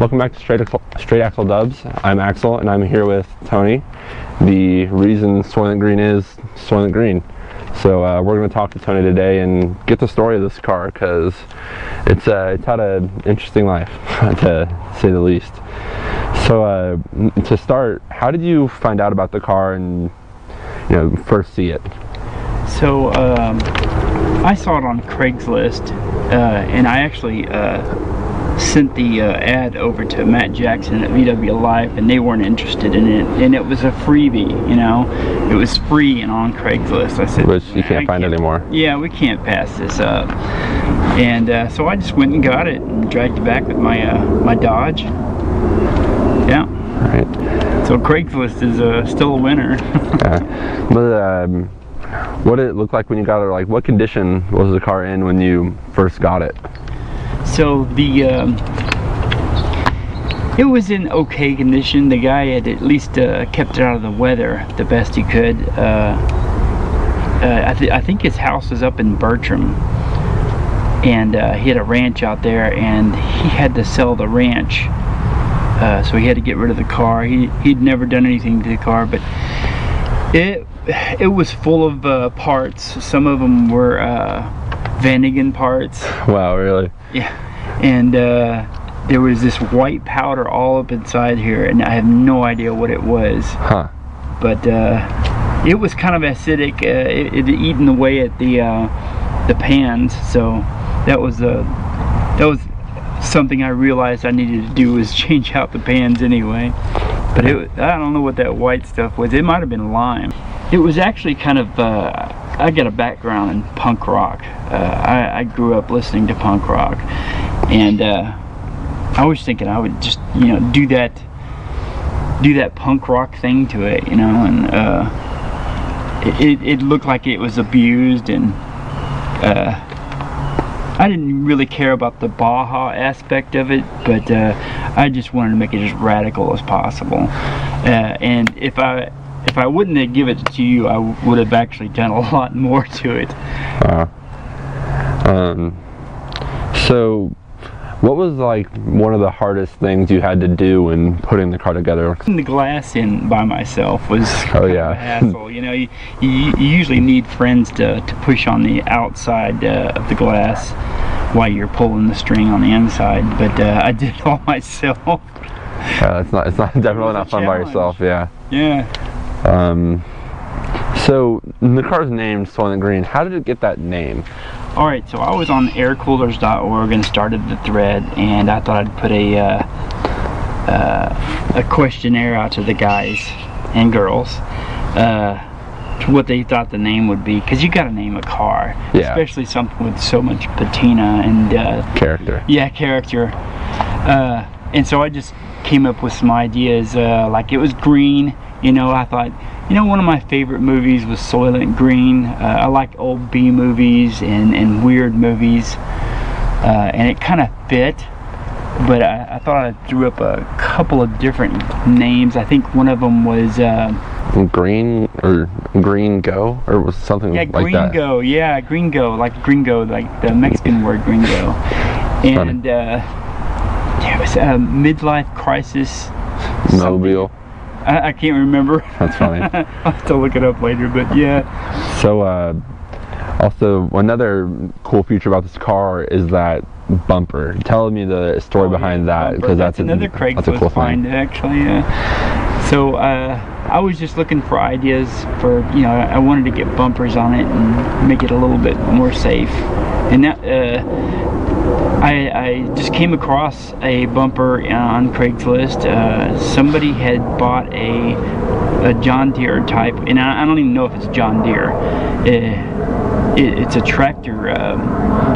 Welcome back to Straight Axle Dubs. I'm Axel, and I'm here with Tony. The reason Soylent Green is Soylent Green. So we're going to talk to Tony today and get the story of this car, because it's had an interesting life, to say the least. So to start, how did you find out about the car and first see it? So I saw it on Craigslist, and I actually sent the ad over to Matt Jackson at VW Life, and they weren't interested in it, and it was a freebie, it was free and on Craigslist. I said, which you can't find anymore. Yeah, we can't pass this up. And so I just went and got it and dragged it back with my my Dodge. Yeah. Right. So Craigslist is still a winner. Yeah. But what did it look like when you got it? Like, what condition was the car in when you first got it? So the it was in okay condition. The guy had at least kept it out of the weather the best he could. I think his house was up in Bertram, and he had a ranch out there, and he had to sell the ranch, so he had to get rid of the car. He'd never done anything to the car, but it was full of parts. Some of them were Vanagon parts. Wow, really? Yeah. And there was this white powder all up inside here, and I have no idea what it was. Huh. But it was kind of acidic. It had eaten away at the pans, so that was something I realized I needed to do, was change out the pans anyway. But I don't know what that white stuff was. It might have been lime. It was actually kind of, I got a background in punk rock. I grew up listening to punk rock, and I was thinking I would just, do that punk rock thing to it, and it looked like it was abused, and I didn't really care about the Baja aspect of it, but I just wanted to make it as radical as possible. And if I wouldn't have given it to you, I would have actually done a lot more to it. So what was like one of the hardest things you had to do when putting the car together? Putting the glass in by myself was a hassle. You usually need friends to push on the outside of the glass while you're pulling the string on the inside, but I did it all myself. It's definitely not fun by yourself. Yeah. So the car's named Soylent Green. How did it get that name? Alright, so I was on aircoolers.org and started the thread, and I thought I'd put a questionnaire out to the guys and girls to what they thought the name would be, because you got to name a car, especially something with so much patina and character. Yeah, character. And so I just came up with some ideas. Like, it was green. I thought, one of my favorite movies was Soylent Green. I like old B movies and weird movies, and it kind of fit. But I thought I threw up a couple of different names. I think one of them was Green or Gringo, or was something like that. Gringo. Yeah, Gringo, like Gringo, like the Mexican word Gringo. And it was a midlife crisis. Mobile. I can't remember. That's funny. I'll have to look it up later, but yeah. So also another cool feature about this car is that bumper. Tell me the story behind that, because that's another Craigslist cool find, actually. Yeah. So I was just looking for ideas for, I wanted to get bumpers on it and make it a little bit more safe. And that I just came across a bumper on Craigslist. Somebody had bought a John Deere type, and I don't even know if it's John Deere. It's a tractor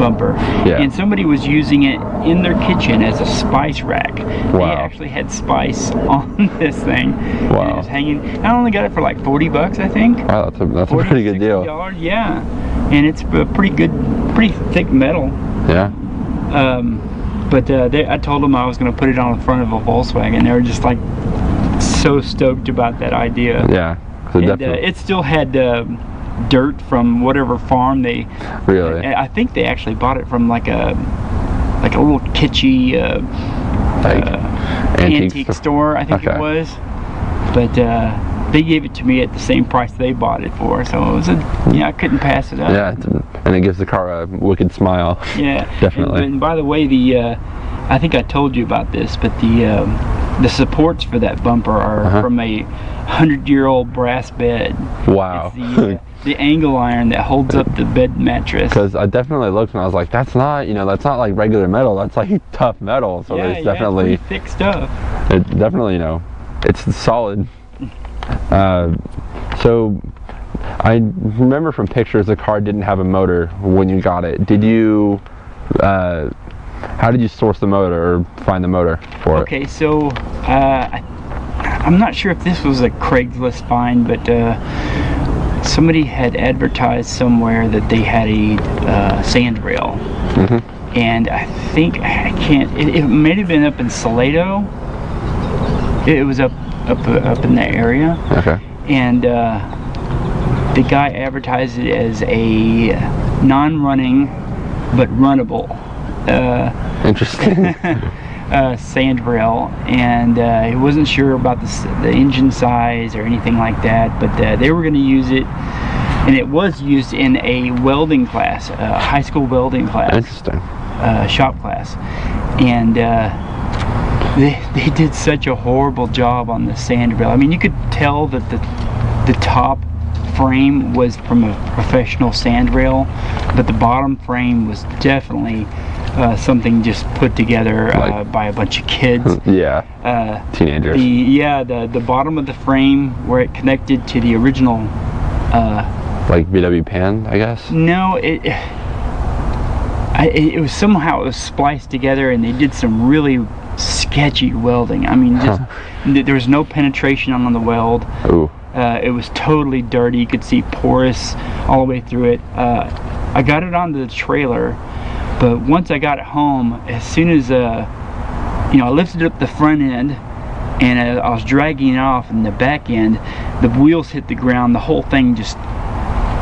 bumper, and somebody was using it in their kitchen as a spice rack. Wow. They actually had spice on this thing. Wow. And it was hanging. I only got it for like $40, I think. Wow, that's a pretty good deal. Yeah, and it's a pretty thick metal. Yeah. But I told them I was going to put it on the front of a Volkswagen. They were just like so stoked about that idea. Yeah. So and it still had dirt from whatever farm they. Really? I think they actually bought it from like a little kitschy antique store, I think it Okay. was. But they gave it to me at the same price they bought it for, so it was I couldn't pass it up. Yeah, and it gives the car a wicked smile. Yeah, Definitely. And by the way, I think I told you about this, but the supports for that bumper are from a 100-year-old brass bed. Wow. It's the angle iron that holds up the bed mattress. Because I definitely looked and I was like, that's not like regular metal. That's like tough metal. So yeah, it's definitely it's pretty thick stuff. it definitely it's solid. So I remember from pictures the car didn't have a motor when you got it. Did you? How did you source the motor or find the motor for it? Okay, so I'm not sure if this was a Craigslist find, but somebody had advertised somewhere that they had a sand rail, and I think it may have been up in Salado. It was up in that area. Okay. And the guy advertised it as a non-running but runnable Interesting. sand rail, and he wasn't sure about the engine size or anything like that, but they were going to use it, and it was used in a welding class, high school welding class. Interesting. Shop class, and they did such a horrible job on the sand rail. I mean, you could tell that the top frame was from a professional sand rail, but the bottom frame was definitely something just put together by a bunch of kids. Yeah. Teenagers. The bottom of the frame where it connected to the original. Like VW pan, I guess. No, it was somehow it was spliced together, and they did some really sketchy welding. I mean, just there was no penetration on the weld. Ooh. It was totally dirty. You could see porous all the way through it. I got it onto the trailer, but once I got it home, as soon as I lifted up the front end and I was dragging it off, and the back end, the wheels hit the ground. The whole thing just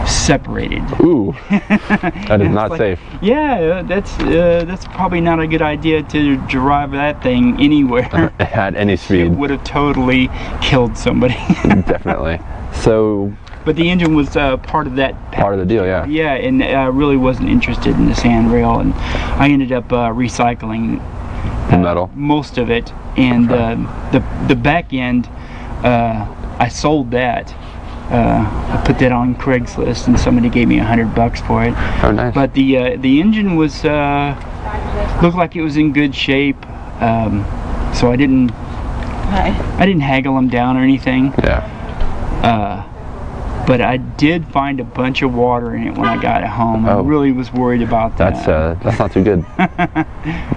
separated. Ooh. That is not safe. Yeah, that's probably not a good idea to drive that thing anywhere. At any speed. It would have totally killed somebody. Definitely. So. But the engine was part of that package. Part of the deal, yeah. Yeah, and I really wasn't interested in the sand rail, and I ended up recycling The metal. most of it, and the back end, I sold that. I put that on Craigslist, and somebody gave me $100 for it. Oh, nice. But the engine was looked like it was in good shape, so I didn't haggle them down or anything. Yeah. But I did find a bunch of water in it when I got it home. I really was worried about that. That's not too good.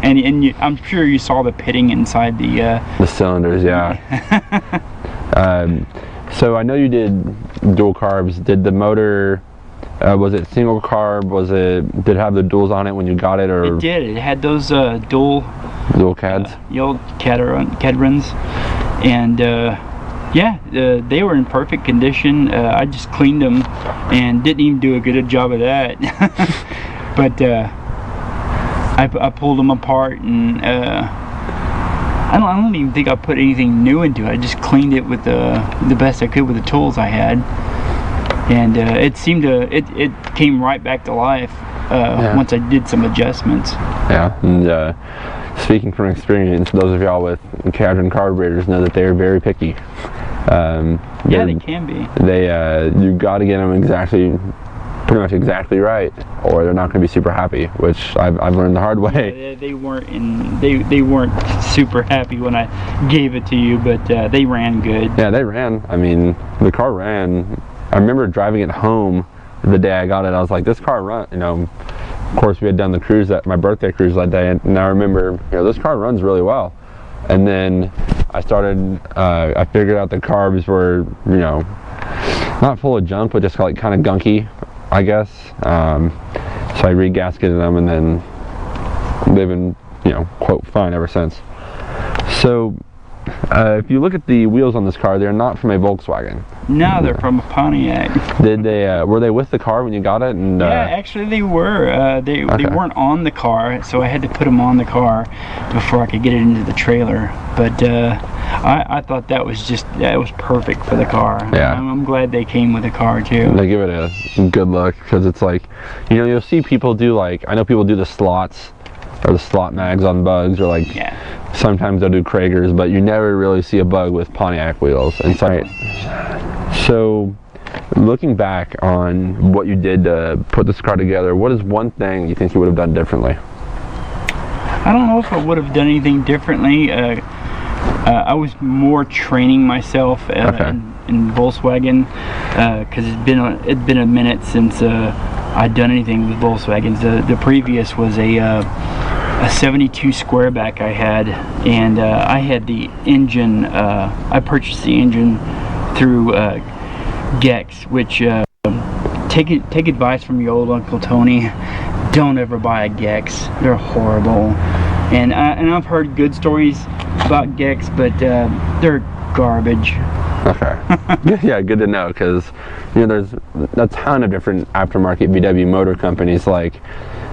and I'm sure you saw the pitting inside the cylinders, yeah. So I know you did dual carbs. Did the motor, was it single carb? Did it have the duals on it when you got it, or? It did. It had those dual cads. The old Cadruns, and they were in perfect condition. I just cleaned them and didn't even do a good job of that. But I pulled them apart, and I don't even think I put anything new into it. I just cleaned it with the best I could with the tools I had, and it came right back to life once I did some adjustments. Yeah, and speaking from experience, those of y'all with Cadron carburetors know that they are very picky. Yeah, they can be. You got to get them pretty much exactly right, or they're not going to be super happy, which I've learned the hard way. Yeah, they weren't super happy when I gave it to you, but they ran good. Yeah, they ran. I mean, the car ran. I remember driving it home the day I got it. I was like, this car run. Of course, we had done the cruise, my birthday cruise that day, and I remember, this car runs really well. And then I figured out the carbs were, not full of junk, but just kind of gunky, I guess. So I re-gasketed them, and then they've been, quote, fine ever since. So If you look at the wheels on this car, they're not from a Volkswagen. No, they're from a Pontiac. Did they? Were they with the car when you got it? And yeah, actually they were. They weren't on the car, so I had to put them on the car before I could get it into the trailer. But I thought that was perfect for the car. Yeah. I'm glad they came with the car too. They give it a good look, because it's like, you know, you'll see people do, like, I know people do the slots or the slot mags on bugs, or like sometimes they'll do Kragers, but you never really see a bug with Pontiac wheels. And so looking back on what you did to put this car together, what is one thing you think you would have done differently? I don't know if I would have done anything differently. I was more training myself in Volkswagen, because it'd been a minute since I'd done anything with Volkswagens. The previous was a 72 Squareback I had, and I had the engine. I purchased the engine through Gex, which take advice from your old Uncle Tony. Don't ever buy a Gex. They're horrible. And I've heard good stories about Gex, but they're garbage. Okay. Yeah, good to know, because you know there's a ton of different aftermarket VW motor companies. Like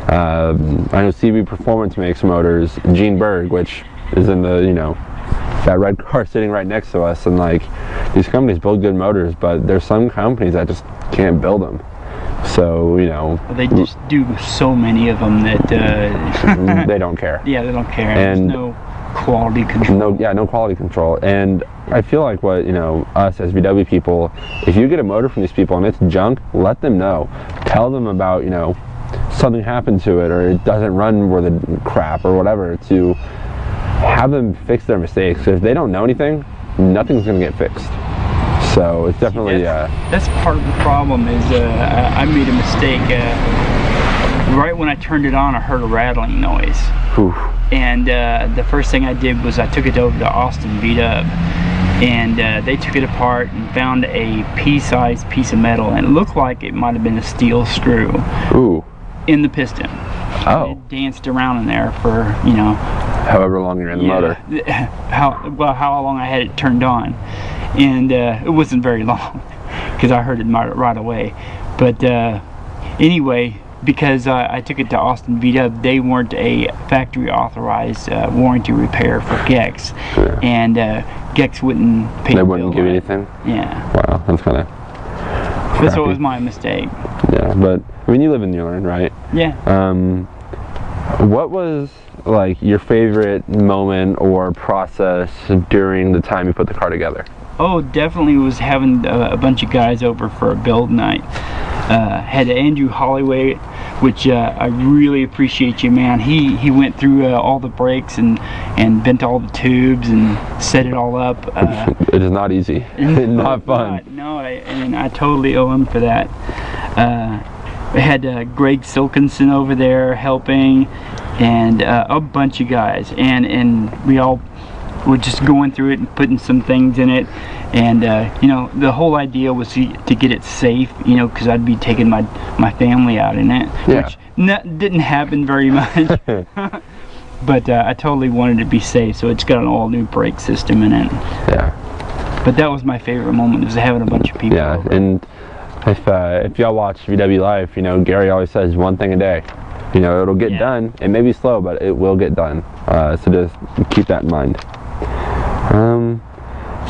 I know CB Performance makes motors. Gene Berg, which is in the, you know, that red car sitting right next to us, and like these companies build good motors, but there's some companies that just can't build them. So, you know, they just do so many of them that they don't care. Yeah, they don't care. And there's no quality control. No quality control. And I feel like what, you know, us as VW people, if you get a motor from these people and it's junk, let them know. Tell them about, you know, something happened to it, or it doesn't run worth a crap or whatever, to have them fix their mistakes. If they don't know anything, nothing's going to get fixed. So it's definitely that's part of the problem. Is I made a mistake. Right when I turned it on, I heard a rattling noise. Whew. And the first thing I did was I took it over to Austin V-Dub, and they took it apart and found a pea-sized piece of metal, and it looked like it might have been a steel screw. Ooh. In the piston. Oh. It danced around in there for, you know, however long you're in the motor. How long I had it turned on. And it wasn't very long, because I heard it right away. But anyway, because I took it to Austin V-Dub, they weren't a factory authorized warranty repair for Gex. Yeah. And Gex wouldn't pay. They wouldn't give you anything? Yeah. Wow, that's kind of crappy. That's what was my mistake. Yeah, but I mean, you live and you learn, right? Yeah. What was like your favorite moment or process during the time you put the car together? Oh, definitely was having a bunch of guys over for a build night. Had Andrew Holloway, which I really appreciate you, man. He went through all the brakes and bent all the tubes and set it all up. It is not easy. Not fun. No, and I totally owe him for that. We had Greg Silkinson over there helping, and a bunch of guys, and we all were just going through it and putting some things in it. And you know, the whole idea was to get it safe, you know, because I'd be taking my family out in it, which didn't happen very much. But I totally wanted it to be safe, so it's got an all new brake system in it. Yeah. But that was my favorite moment, was having a bunch of people over. And if y'all watch VW Life, you know, Gary always says one thing a day. You know, it'll get done. It may be slow, but it will get done. So just keep that in mind.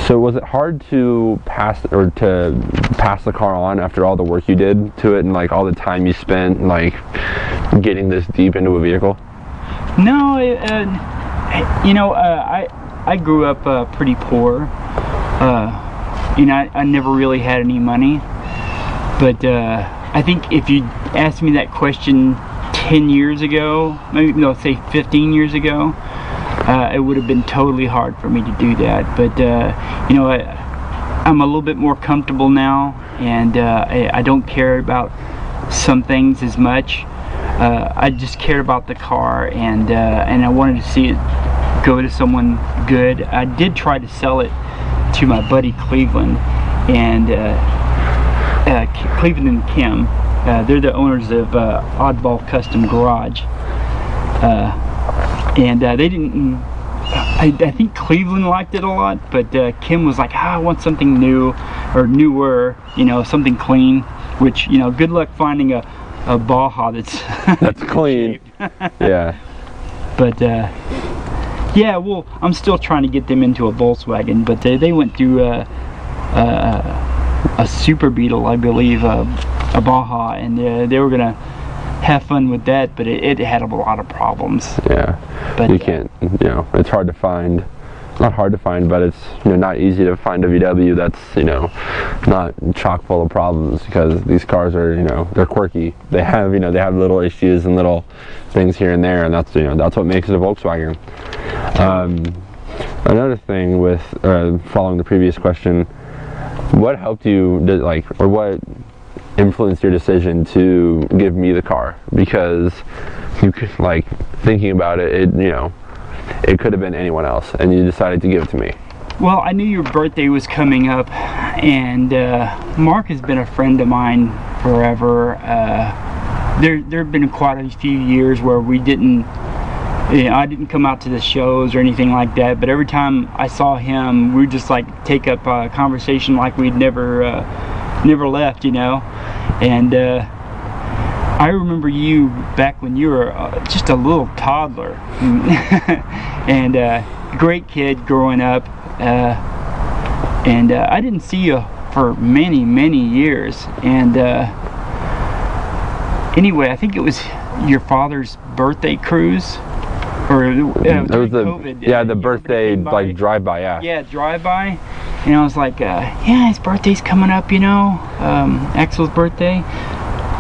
So was it hard to pass the car on after all the work you did to it, and like all the time you spent like getting this deep into a vehicle? No, you know, I grew up pretty poor. You know, I never really had any money. But I think if you asked me that question 10 years ago, maybe no, say 15 years ago, it would have been totally hard for me to do that. But you know, I'm a little bit more comfortable now, and I don't care about some things as much. I just cared about the car, and I wanted to see it go to someone good. I did try to sell it to my buddy Cleveland, and Cleveland and Kim. They're the owners of Oddball Custom Garage, and they didn't. I I think Cleveland liked it a lot, but Kim was like, I want something new or newer, something clean. Which, good luck finding a Baja that's clean. Yeah. But yeah, well, I'm still trying to get them into a Volkswagen, but they went through a Super Beetle, I believe, a Baja, and they were gonna have fun with that, but it had a lot of problems. Yeah. But you can't, it's hard to find. Not hard to find, but it's not easy to find a VW that's not chock full of problems, because these cars are they're quirky. They have they have little issues and little things here and there, and that's that's what makes it a Volkswagen. Another thing with following the previous question, what helped you or what influenced your decision to give me the car? Because you could, thinking about it, it could have been anyone else, and you decided to give it to me. Well, I knew your birthday was coming up, and Mark has been a friend of mine forever. There have been quite a few years where we didn't, I didn't come out to the shows or anything like that, but every time I saw him, we would just take up a conversation like we'd never left, and I remember you back when you were just a little toddler, and great kid growing up, and I didn't see you for many years, and anyway, I think it was your father's birthday cruise, or it was COVID, the birthday drive-by, yeah, drive-by, and I was like, yeah, his birthday's coming up, Axel's birthday.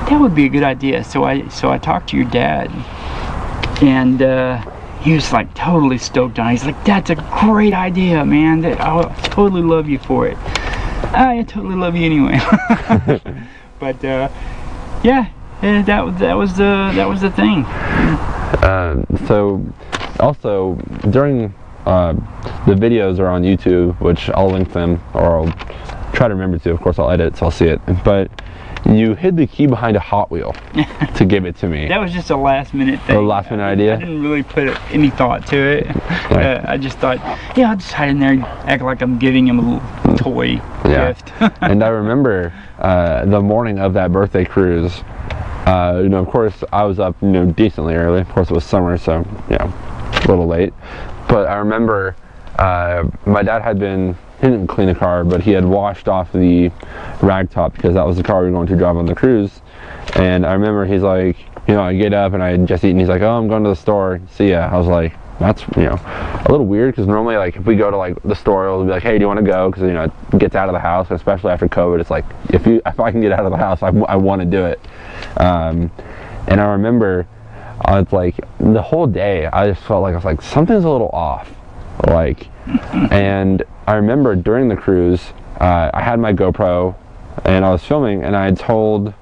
That would be a good idea. So I talked to your dad, and he was totally stoked on it. He's like, that's a great idea, man. I'll totally love you for it. I totally love you anyway. But yeah, that was the thing. So also during the videos are on YouTube, which I'll link them, or I'll try to remember to. Of course, I'll edit, so I'll see it. But you hid the key behind a Hot Wheel to give it to me. That was just a last minute thing. A last minute idea? I didn't really put any thought to it. Right. I just thought, yeah, I'll just hide in there and act like I'm giving him a little toy gift. And I remember the morning of that birthday cruise, of course, I was up, decently early. Of course, it was summer, so, a little late. But I remember my dad he didn't clean the car, but he had washed off the rag top, because that was the car we were going to drive on the cruise. And I remember he's like, I get up and I had just eaten. He's like, oh, I'm going to the store. See ya. I was like, that's, a little weird, because normally, if we go to, the store, it'll be like, hey, do you want to go? Because, it gets out of the house, especially after COVID. It's like, if I can get out of the house, I want to do it. And I remember, it's like, the whole day, I just felt like, something's a little off. And I remember during the cruise, I had my GoPro, and I was filming, and I had told,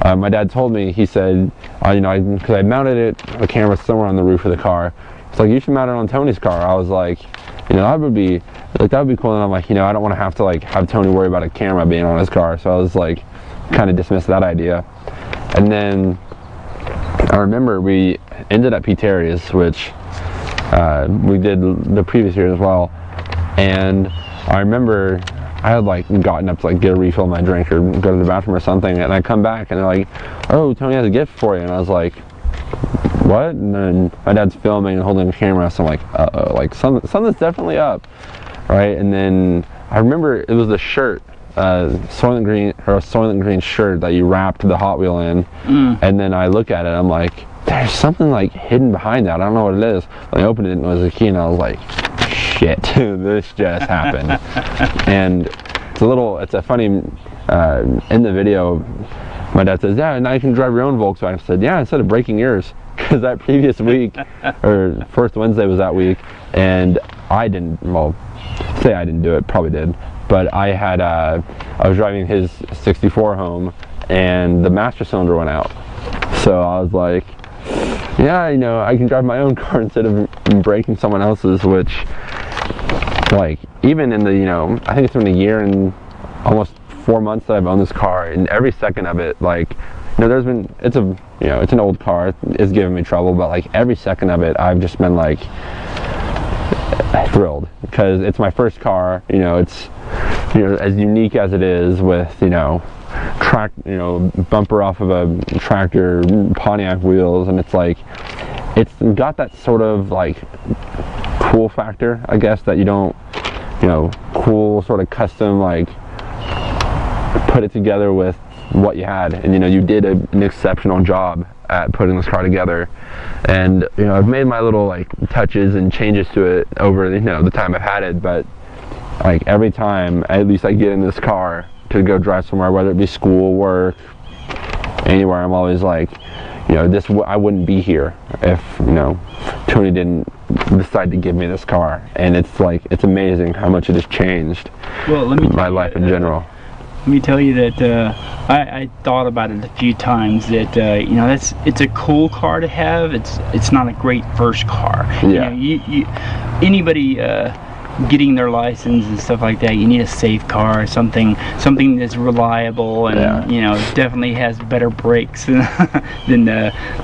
my dad told me, he said, because I mounted a camera somewhere on the roof of the car. It's like, you should mount it on Tony's car. I was like, that would be cool. And I'm like, I don't want to have to have Tony worry about a camera being on his car. So I was like, kind of dismissed that idea. And then I remember we ended at P. Terry's, which we did the previous year as well. And I remember I had gotten up to get a refill of my drink or go to the bathroom or something, and I come back and they're like, oh, Tony has a gift for you. And I was like, what? And then my dad's filming and holding the camera, so I'm like, uh-oh, something's definitely up, right? And then I remember it was the shirt, Soylent Green shirt that you wrapped the Hot Wheel in. And then I look at it, I'm like, there's something hidden behind that. I don't know what it is. I opened it and it was a key, and I was like, shit, this just happened. And it's a funny, in the video, my dad says, yeah, now you can drive your own Volkswagen. I said, yeah, instead of breaking yours. Because that previous week, or first Wednesday was that week, and I didn't do it, probably did, but I was driving his 64 home, and the master cylinder went out. So I was like, yeah, I can drive my own car instead of breaking someone else's, which, even in the, I think it's been a year and almost 4 months that I've owned this car, and every second of it, there's been, it's an old car, it's giving me trouble, but every second of it, I've just been thrilled because it's my first car. You know, it's, you know, as unique as it is with, you know, bumper off of a tractor, Pontiac wheels, and it's like, it's got that sort of like cool factor, I guess, that you don't, you know, cool sort of custom, like, put it together with what you had, and you know, you did an exceptional job at putting this car together. And you know, I've made my little like touches and changes to it over, you know, the time I've had it, but like every time at least I get in this car to go drive somewhere, whether it be school, work, anywhere, I'm always like, you know, I wouldn't be here if, you know, Tony didn't decide to give me this car. And it's like, it's amazing how much it has changed, well, let me my life in general. Let me tell you that I thought about it a few times that you know, it's a cool car to have. It's not a great first car. Yeah. You know, anybody getting their license and stuff like that, you need a safe car, something that's reliable, and yeah, you know, definitely has better brakes than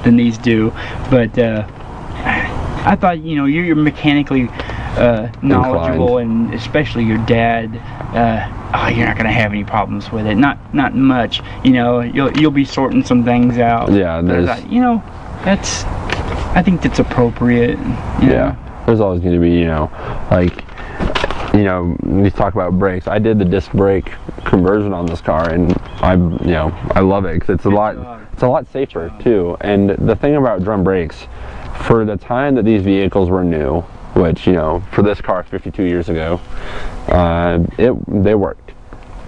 these do. But I thought, you know, you're mechanically knowledgeable, and especially your dad. You're not gonna have any problems with it. Not much. You know, you'll be sorting some things out. Yeah, there's, you know, I think that's appropriate. Yeah, there's always going to be, you know, like, you know, when you talk about brakes, I did the disc brake conversion on this car, and you know, I love it because it's a lot safer too. And the thing about drum brakes, for the time that these vehicles were new, which, you know, for this car 52 years ago, they worked.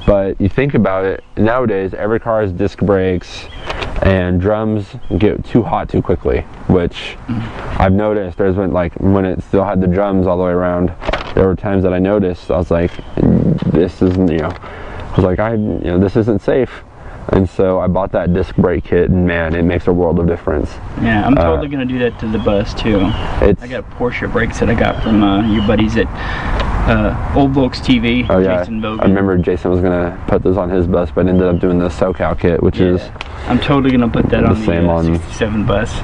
But you think about it, nowadays every car has disc brakes, and drums get too hot too quickly, which I've noticed. There's been, like, when it still had the drums all the way around, there were times that I noticed, I was like, this isn't, you know, I was like, you know, this isn't safe. And so I bought that disc brake kit, and man, it makes a world of difference. Yeah, I'm totally gonna do that to the bus too. I got Porsche brakes that I got from your buddies at Old Volks TV. Oh yeah, Jason Bogan. I remember Jason was gonna put this on his bus, but ended up doing the SoCal kit, which is, I'm totally gonna put that on the same on 67 bus.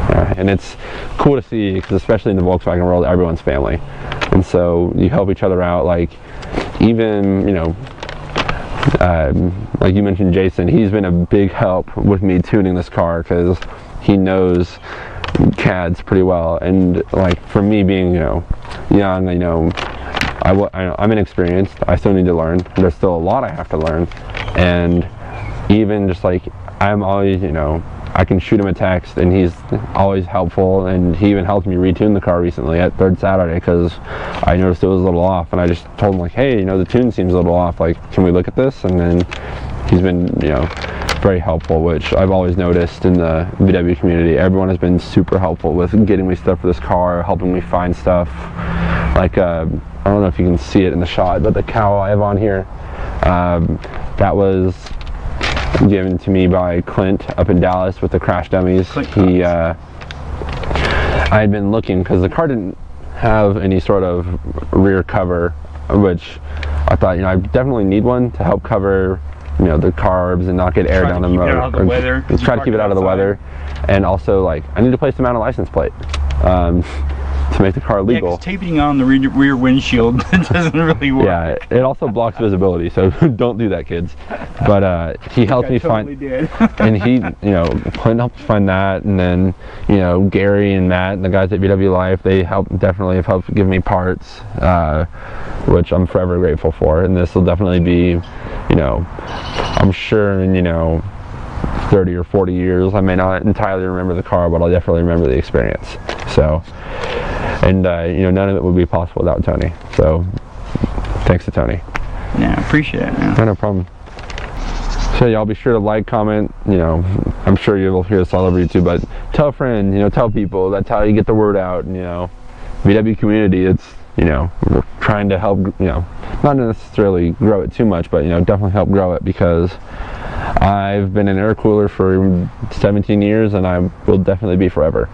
Yeah, and it's cool to see, because especially in the Volkswagen world, everyone's family, and so you help each other out. Like, even, you know, like you mentioned, Jason, he's been a big help with me tuning this car because he knows CADs pretty well. And like, for me being, you know, young, you know, I'm inexperienced. I still need to learn. There's still a lot I have to learn. And even just like, I'm always, you know, I can shoot him a text, and he's always helpful, and he even helped me retune the car recently at Third Saturday because I noticed it was a little off, and I just told him, like, hey, you know, the tune seems a little off, like, can we look at this? And then he's been, you know, very helpful, which I've always noticed in the VW community. Everyone has been super helpful with getting me stuff for this car, helping me find stuff. Like, I don't know if you can see it in the shot, but the cowl I have on here, that was given to me by Clint up in Dallas with the crash dummies. I had been looking because the car didn't have any sort of rear cover, which I thought, you know, I definitely need one to help cover, you know, the carbs and not get air down the motor. Try to keep it out of the weather, and also, like, I need a place to mount a license plate to make the car legal. Yeah, taping on the rear windshield doesn't really work. Yeah, it also blocks visibility, so don't do that, kids. But he helped me find, and he, you know, Clint helped find that, and then, you know, Gary and Matt and the guys at VW Life, they definitely have helped give me parts, which I'm forever grateful for. And this will definitely be, you know, I'm sure in, you know, 30 or 40 years, I may not entirely remember the car, but I'll definitely remember the experience. So, and you know, none of it would be possible without Tony. So, thanks to Tony. Yeah, I appreciate it, man. No problem. So y'all be sure to like, comment, you know, I'm sure you'll hear this all over YouTube, but tell a friend, you know, tell people. That's how you get the word out. And, you know, VW community, it's, you know, we're trying to help, you know, not necessarily grow it too much, but, you know, definitely help grow it, because I've been an air cooler for 17 years, and I will definitely be forever.